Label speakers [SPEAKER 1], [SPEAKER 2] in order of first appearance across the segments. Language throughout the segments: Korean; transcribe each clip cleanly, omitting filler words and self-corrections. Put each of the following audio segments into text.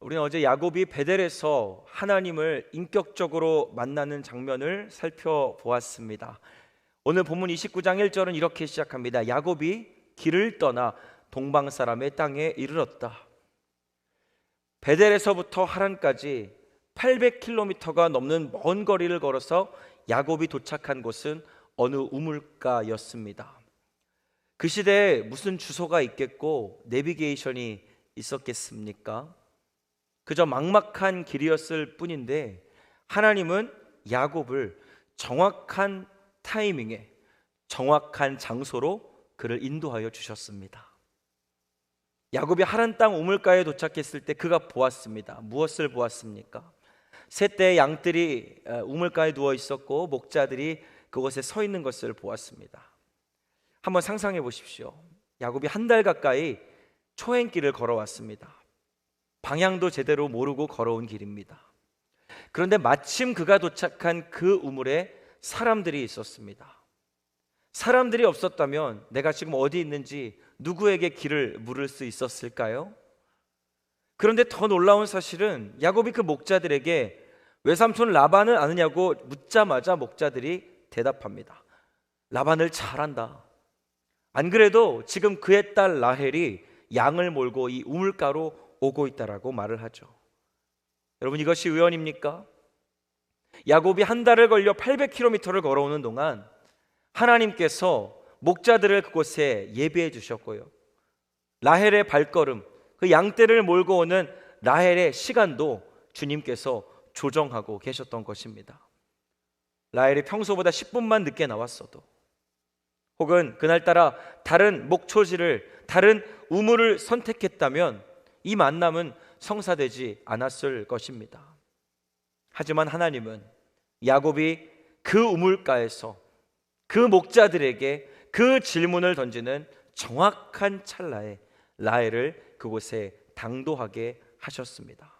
[SPEAKER 1] 우리는 어제 야곱이 베델에서 하나님을 인격적으로 만나는 장면을 살펴보았습니다. 오늘 본문 29장 1절은 이렇게 시작합니다. 야곱이 길을 떠나 동방 사람의 땅에 이르렀다. 베델에서부터 하란까지 800km가 넘는 먼 거리를 걸어서 야곱이 도착한 곳은 어느 우물가였습니다. 그 시대에 무슨 주소가 있겠고 내비게이션이 있었겠습니까? 그저 막막한 길이었을 뿐인데 하나님은 야곱을 정확한 타이밍에 정확한 장소로 그를 인도하여 주셨습니다. 야곱이 하란 땅 우물가에 도착했을 때 그가 보았습니다. 무엇을 보았습니까? 세 떼의 양들이 우물가에 누워 있었고 목자들이 그곳에 서 있는 것을 보았습니다. 한번 상상해 보십시오. 야곱이 한 달 가까이 초행길을 걸어왔습니다. 방향도 제대로 모르고 걸어온 길입니다. 그런데 마침 그가 도착한 그 우물에 사람들이 있었습니다. 사람들이 없었다면 내가 지금 어디 있는지 누구에게 길을 물을 수 있었을까요? 그런데 더 놀라운 사실은 야곱이 그 목자들에게 외삼촌 라반을 아느냐고 묻자마자 목자들이 대답합니다. 라반을 잘 안다. 안 그래도 지금 그의 딸 라헬이 양을 몰고 이 우물가로 오고 있다라고 말을 하죠. 여러분, 이것이 우연입니까? 야곱이 한 달을 걸려 800km를 걸어오는 동안 하나님께서 목자들을 그곳에 예비해 주셨고요, 라헬의 발걸음, 그 양떼를 몰고 오는 라헬의 시간도 주님께서 조정하고 계셨던 것입니다. 라헬이 평소보다 10분만 늦게 나왔어도, 혹은 그날따라 다른 목초지를, 다른 우물을 선택했다면 이 만남은 성사되지 않았을 것입니다. 하지만 하나님은 야곱이 그 우물가에서 그 목자들에게 그 질문을 던지는 정확한 찰나에 라헬을 그곳에 당도하게 하셨습니다.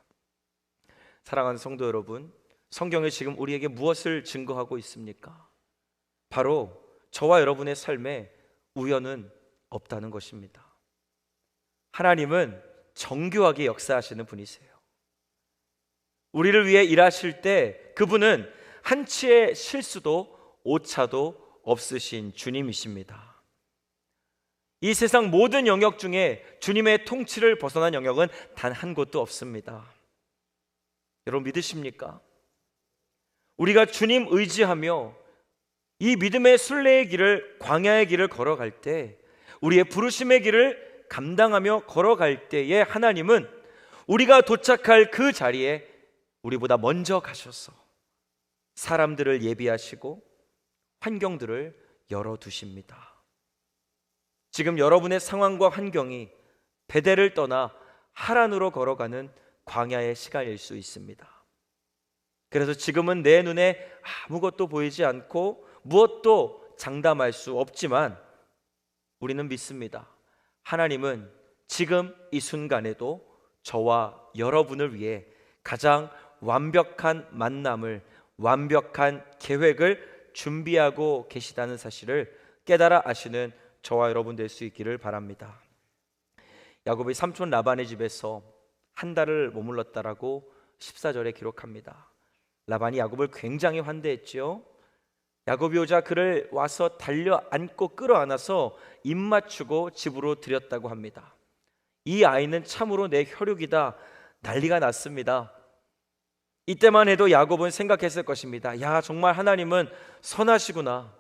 [SPEAKER 1] 사랑하는 성도 여러분, 성경이 지금 우리에게 무엇을 증거하고 있습니까? 바로 저와 여러분의 삶에 우연은 없다는 것입니다. 하나님은 정교하게 역사하시는 분이세요. 우리를 위해 일하실 때 그분은 한치의 실수도 오차도 없으신 주님이십니다. 이 세상 모든 영역 중에 주님의 통치를 벗어난 영역은 단 한 곳도 없습니다. 여러분, 믿으십니까? 우리가 주님 의지하며 이 믿음의 순례의 길을, 광야의 길을 걸어갈 때, 우리의 부르심의 길을 감당하며 걸어갈 때에 하나님은 우리가 도착할 그 자리에 우리보다 먼저 가셔서 사람들을 예비하시고 환경들을 열어두십니다. 지금 여러분의 상황과 환경이 베델을 떠나 하란으로 걸어가는 광야의 시간일 수 있습니다. 그래서 지금은 내 눈에 아무것도 보이지 않고 무엇도 장담할 수 없지만 우리는 믿습니다. 하나님은 지금 이 순간에도 저와 여러분을 위해 가장 완벽한 만남을, 완벽한 계획을 준비하고 계시다는 사실을 깨달아 아시는 저와 여러분 될 수 있기를 바랍니다. 야곱이 삼촌 라반의 집에서 한 달을 머물렀다라고 14절에 기록합니다. 라반이 야곱을 굉장히 환대했죠. 야곱이 오자 그를 와서 달려 안고 끌어안아서 입 맞추고 집으로 들였다고 합니다. 이 아이는 참으로 내 혈육이다, 난리가 났습니다. 이때만 해도 야곱은 생각했을 것입니다. 야, 정말 하나님은 선하시구나.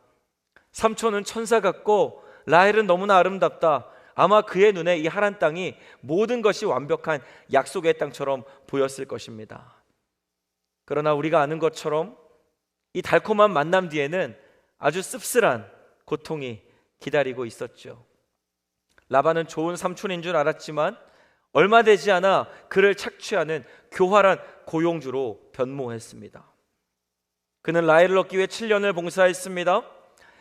[SPEAKER 1] 삼촌은 천사 같고 라헬은 너무나 아름답다. 아마 그의 눈에 이 하란 땅이 모든 것이 완벽한 약속의 땅처럼 보였을 것입니다. 그러나 우리가 아는 것처럼 이 달콤한 만남 뒤에는 아주 씁쓸한 고통이 기다리고 있었죠. 라반은 좋은 삼촌인 줄 알았지만 얼마 되지 않아 그를 착취하는 교활한 고용주로 변모했습니다. 그는 라헬을 얻기 위해 7년을 봉사했습니다.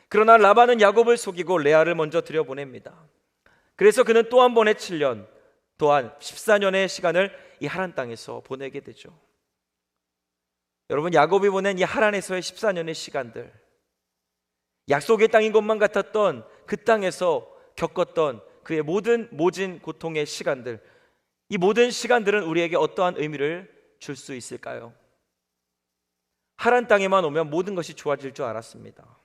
[SPEAKER 1] 그러나 라반은 야곱을 속이고 레아를 먼저 들여보냅니다. 그래서 그는 또 한 번의 7년, 또한 14년의 시간을 이 하란 땅에서 보내게 되죠. 여러분, 야곱이 보낸 이 하란에서의 14년의 시간들, 약속의 땅인 것만 같았던 그 땅에서 겪었던 그의 모든 모진 고통의 시간들, 이 모든 시간들은 우리에게 어떠한 의미를 줄 수 있을까요? 하란 땅에만 오면 모든 것이 좋아질 줄 알았습니다.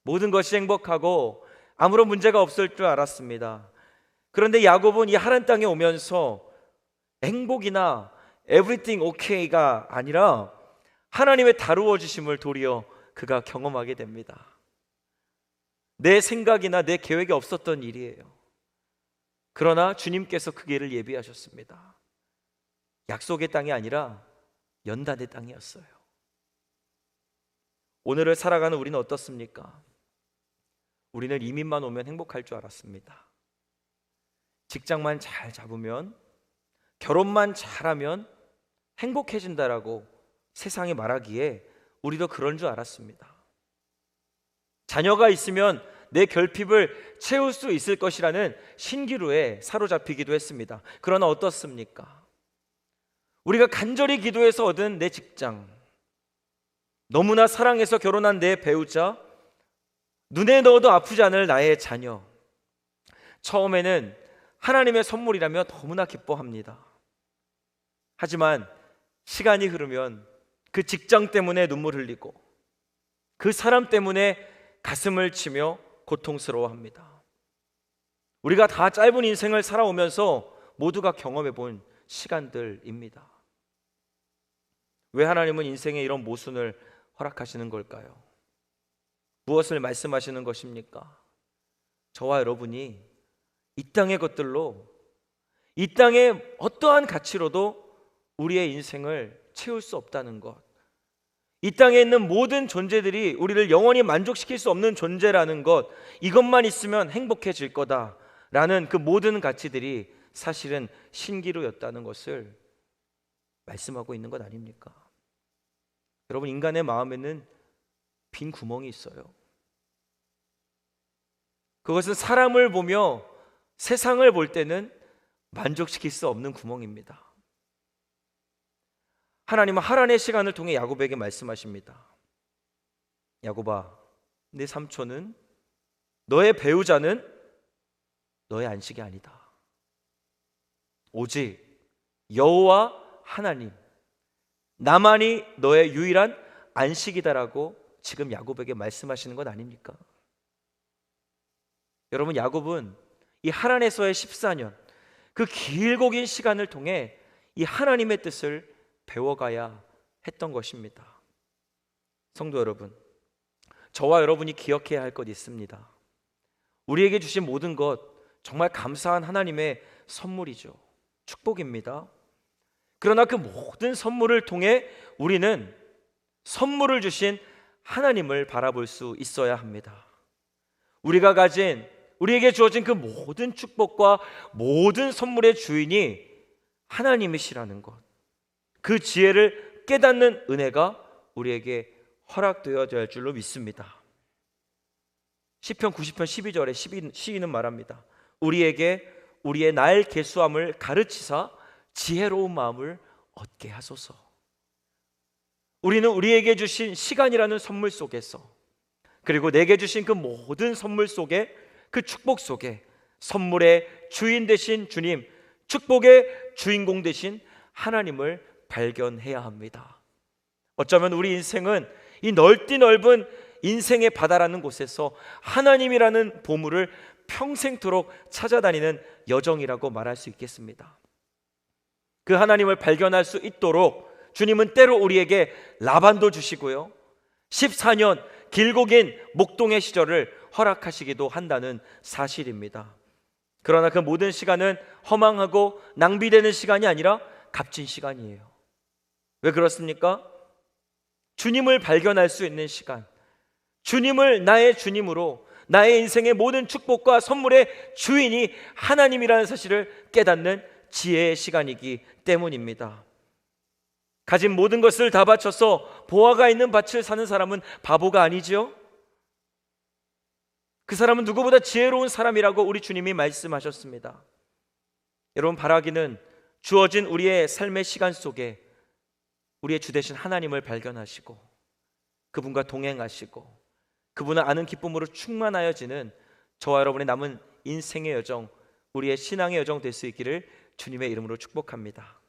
[SPEAKER 1] 모든 것이 행복하고 아무런 문제가 없을 줄 알았습니다. 그런데 야곱은 이 하란 땅에 오면서 행복이나 everything okay가 아니라 하나님의 다루어 주심을 도리어 그가 경험하게 됩니다. 내 생각이나 내 계획에 없었던 일이에요. 그러나 주님께서 그 길을 예비하셨습니다. 약속의 땅이 아니라 연단의 땅이었어요. 오늘을 살아가는 우리는 어떻습니까? 우리는 이민만 오면 행복할 줄 알았습니다. 직장만 잘 잡으면, 결혼만 잘하면 행복해진다라고 세상이 말하기에 우리도 그런 줄 알았습니다. 자녀가 있으면 내 결핍을 채울 수 있을 것이라는 신기루에 사로잡히기도 했습니다. 그러나 어떻습니까? 우리가 간절히 기도해서 얻은 내 직장, 너무나 사랑해서 결혼한 내 배우자, 눈에 넣어도 아프지 않을 나의 자녀, 처음에는 하나님의 선물이라며 너무나 기뻐합니다. 하지만 시간이 흐르면 그 직장 때문에 눈물 흘리고 그 사람 때문에 가슴을 치며 고통스러워합니다. 우리가 다 짧은 인생을 살아오면서 모두가 경험해 본 시간들입니다. 왜 하나님은 인생에 이런 모순을 허락하시는 걸까요? 무엇을 말씀하시는 것입니까? 저와 여러분이 이 땅의 것들로, 이 땅의 어떠한 가치로도 우리의 인생을 채울 수 없다는 것, 이 땅에 있는 모든 존재들이 우리를 영원히 만족시킬 수 없는 존재라는 것, 이것만 있으면 행복해질 거다라는 그 모든 가치들이 사실은 신기루였다는 것을 말씀하고 있는 것 아닙니까? 여러분, 인간의 마음에는 빈 구멍이 있어요. 그것은 사람을 보며 세상을 볼 때는 만족시킬 수 없는 구멍입니다. 하나님은 하란의 시간을 통해 야곱에게 말씀하십니다. 야곱아, 내 삼촌은, 너의 배우자는 너의 안식이 아니다. 오직 여호와 하나님, 나만이 너의 유일한 안식이다라고 지금 야곱에게 말씀하시는 것 아닙니까? 여러분, 야곱은 이 하란에서의 14년, 그 길고 긴 시간을 통해 이 하나님의 뜻을 배워가야 했던 것입니다. 성도 여러분, 저와 여러분이 기억해야 할 것 있습니다. 우리에게 주신 모든 것 정말 감사한 하나님의 선물이죠. 축복입니다. 그러나 그 모든 선물을 통해 우리는 선물을 주신 하나님을 바라볼 수 있어야 합니다. 우리가 가진, 우리에게 주어진 그 모든 축복과 모든 선물의 주인이 하나님이시라는 것, 그 지혜를 깨닫는 은혜가 우리에게 허락되어야 할 줄로 믿습니다. 시편 90편 12절에 시인은 말합니다. 우리에게 우리의 날 계수함을 가르치사 지혜로운 마음을 얻게 하소서. 우리는 우리에게 주신 시간이라는 선물 속에서, 그리고 내게 주신 그 모든 선물 속에, 그 축복 속에 선물의 주인 되신 주님, 축복의 주인공 되신 하나님을 발견해야 합니다. 어쩌면 우리 인생은 이 넓디 넓은 인생의 바다라는 곳에서 하나님이라는 보물을 평생토록 찾아다니는 여정이라고 말할 수 있겠습니다. 그 하나님을 발견할 수 있도록 주님은 때로 우리에게 라반도 주시고요, 14년 길고 긴 목동의 시절을 허락하시기도 한다는 사실입니다. 그러나 그 모든 시간은 허망하고 낭비되는 시간이 아니라 값진 시간이에요. 왜 그렇습니까? 주님을 발견할 수 있는 시간, 주님을 나의 주님으로, 나의 인생의 모든 축복과 선물의 주인이 하나님이라는 사실을 깨닫는 지혜의 시간이기 때문입니다. 가진 모든 것을 다 바쳐서 보화가 있는 밭을 사는 사람은 바보가 아니죠. 그 사람은 누구보다 지혜로운 사람이라고 우리 주님이 말씀하셨습니다. 여러분, 바라기는 주어진 우리의 삶의 시간 속에 우리의 주 되신 하나님을 발견하시고 그분과 동행하시고 그분을 아는 기쁨으로 충만하여지는 저와 여러분의 남은 인생의 여정, 우리의 신앙의 여정 될 수 있기를 주님의 이름으로 축복합니다.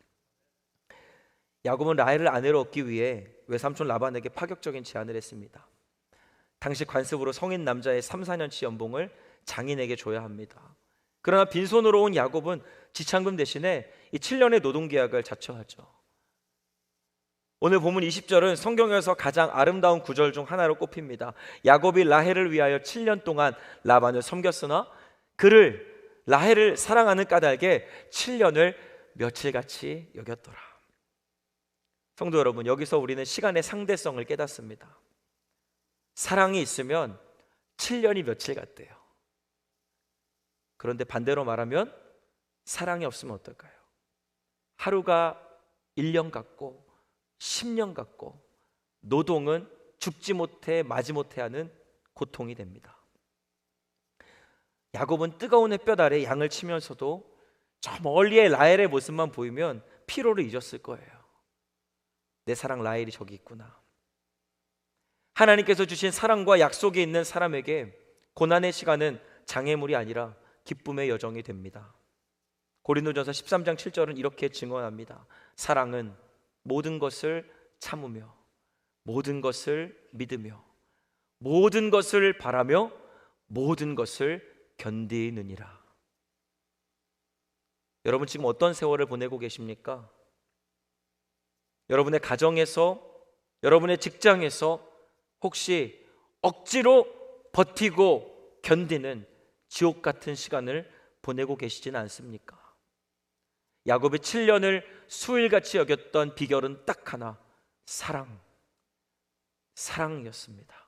[SPEAKER 1] 야곱은 라헬을 아내로 얻기 위해 외삼촌 라반에게 파격적인 제안을 했습니다. 당시 관습으로 성인 남자의 3, 4년치 연봉을 장인에게 줘야 합니다. 그러나 빈손으로 온 야곱은 지참금 대신에 이 7년의 노동계약을 자처하죠. 오늘 본문 20절은 성경에서 가장 아름다운 구절 중 하나로 꼽힙니다. 야곱이 라헬을 위하여 7년 동안 라반을 섬겼으나 그를 라헬을 사랑하는 까닭에 7년을 며칠같이 여겼더라. 성도 여러분, 여기서 우리는 시간의 상대성을 깨닫습니다. 사랑이 있으면 7년이 며칠 같대요. 그런데 반대로 말하면 사랑이 없으면 어떨까요? 하루가 1년 같고 10년 같고 노동은 죽지 못해 마지 못해 하는 고통이 됩니다. 야곱은 뜨거운 햇볕 아래 양을 치면서도 저 멀리의 라헬의 모습만 보이면 피로를 잊었을 거예요. 내 사랑 라헬이 저기 있구나. 하나님께서 주신 사랑과 약속이 있는 사람에게 고난의 시간은 장애물이 아니라 기쁨의 여정이 됩니다. 고린도전서 13장 7절은 이렇게 증언합니다. 사랑은 모든 것을 참으며 모든 것을 믿으며 모든 것을 바라며 모든 것을 견디느니라. 여러분 지금 어떤 세월을 보내고 계십니까? 여러분의 가정에서, 여러분의 직장에서 혹시 억지로 버티고 견디는 지옥 같은 시간을 보내고 계시지는 않습니까? 야곱이 7년을 수일같이 여겼던 비결은 딱 하나, 사랑이었습니다.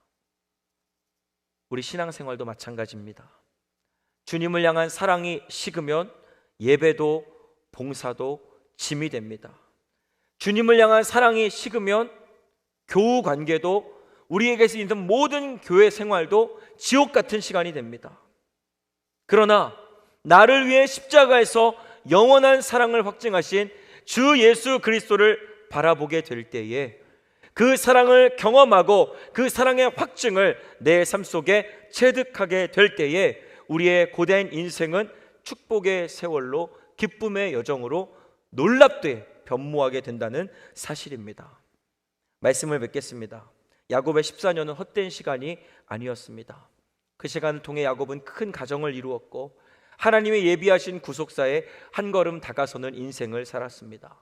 [SPEAKER 1] 우리 신앙생활도 마찬가지입니다. 주님을 향한 사랑이 식으면 예배도 봉사도 짐이 됩니다. 주님을 향한 사랑이 식으면 교우 관계도, 우리에게서 있는 모든 교회 생활도 지옥 같은 시간이 됩니다. 그러나 나를 위해 십자가에서 영원한 사랑을 확증하신 주 예수 그리스도를 바라보게 될 때에 그 사랑을 경험하고 그 사랑의 확증을 내 삶 속에 체득하게 될 때에 우리의 고된 인생은 축복의 세월로 기쁨의 여정으로 놀랍게 변모하게 된다는 사실입니다. 말씀을 맺겠습니다. 야곱의 14년은 헛된 시간이 아니었습니다. 그 시간을 통해 야곱은 큰 가정을 이루었고 하나님의 예비하신 구속사에 한 걸음 다가서는 인생을 살았습니다.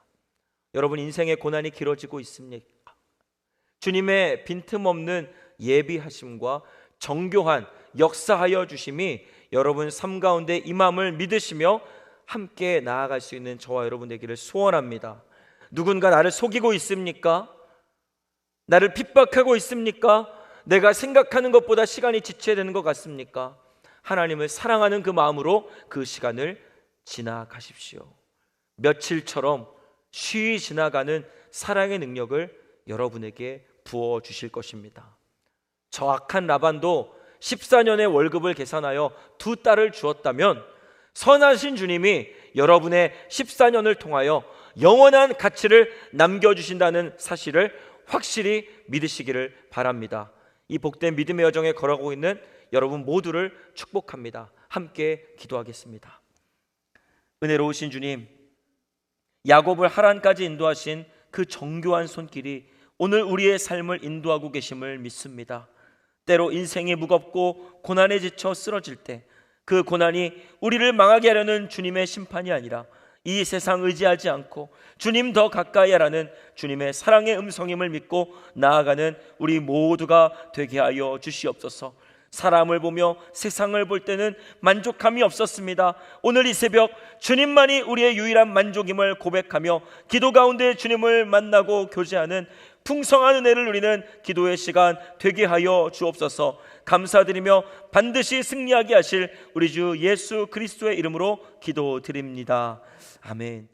[SPEAKER 1] 여러분, 인생의 고난이 길어지고 있습니까? 주님의 빈틈없는 예비하심과 정교한 역사하여 주심이 여러분 삶 가운데 임함을 믿으시며 함께 나아갈 수 있는 저와 여러분 되기를 소원합니다. 누군가 나를 속이고 있습니까? 나를 핍박하고 있습니까? 내가 생각하는 것보다 시간이 지체되는 되는 것 같습니까? 하나님을 사랑하는 그 마음으로 그 시간을 지나가십시오. 며칠처럼 쉬이 지나가는 사랑의 능력을 여러분에게 부어주실 것입니다. 저 악한 라반도 14년의 월급을 계산하여 2딸을 주었다면 선하신 주님이 여러분의 14년을 통하여 영원한 가치를 남겨주신다는 사실을 확실히 믿으시기를 바랍니다. 이 복된 믿음의 여정에 걸어가고 있는 여러분 모두를 축복합니다. 함께 기도하겠습니다. 은혜로우신 주님, 야곱을 하란까지 인도하신 그 정교한 손길이 오늘 우리의 삶을 인도하고 계심을 믿습니다. 때로 인생이 무겁고 고난에 지쳐 쓰러질 때 그 고난이 우리를 망하게 하려는 주님의 심판이 아니라 이 세상 의지하지 않고 주님 더 가까이 하라는 주님의 사랑의 음성임을 믿고 나아가는 우리 모두가 되게 하여 주시옵소서. 사람을 보며 세상을 볼 때는 만족함이 없었습니다. 오늘 이 새벽 주님만이 우리의 유일한 만족임을 고백하며 기도 가운데 주님을 만나고 교제하는 풍성한 은혜를 누리는 기도의 시간 되게 하여 주옵소서. 감사드리며 반드시 승리하게 하실 우리 주 예수 그리스도의 이름으로 기도드립니다. 아멘.